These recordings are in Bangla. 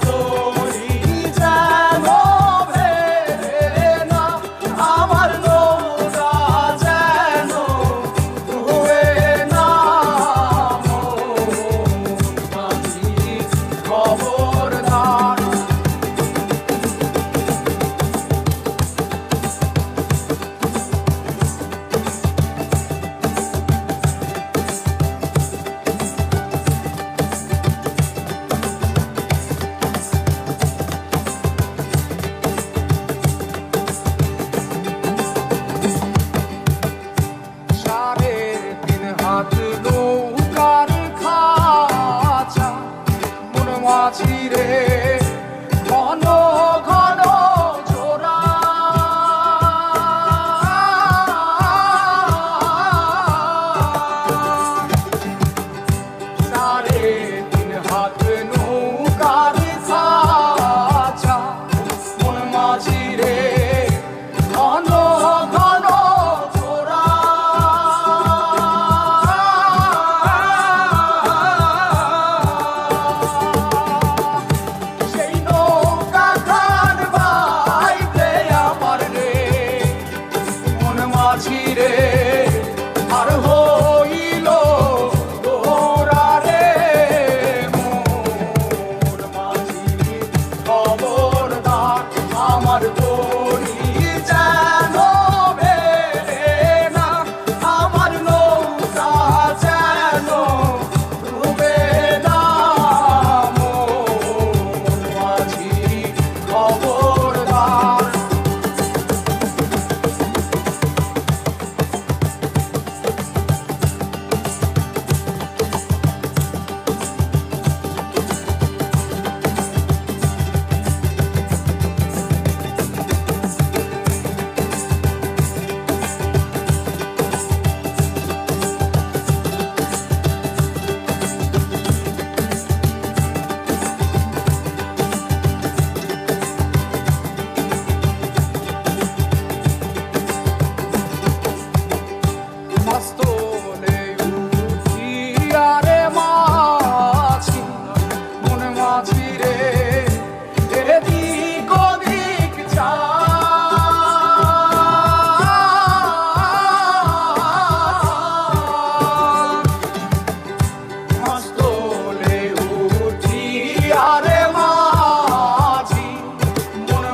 তরি যেন ভেড়ে না, আমার নৌকা যেন ডুবে না। মাঝি খবরদার। নৌকার খাঁচা মন মাঝি রে, ঘন ঘন জোড়া। সাড়ে তিন হাত নৌকার খাঁচা মন মাঝি রে, ঘন ঘন জোড়া। মাঝিরে আর হইল গোরা রে, মোর মাঝি খবরদার। আমার তরি যেন ভেড়ে না, আমার নৌকা যেন ডুবে না। মোর মাঝি খবরদার।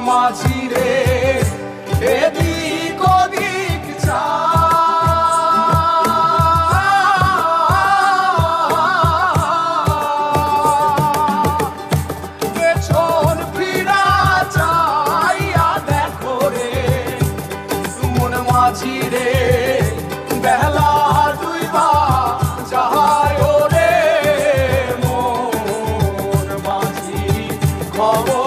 মাঝিরে এদিক ওদিক চা, পেছন ফিরা চাইয়া দেখো রে, মন মাঝিরে বেলা দুইবা যায় রে, মন মাঝি খবর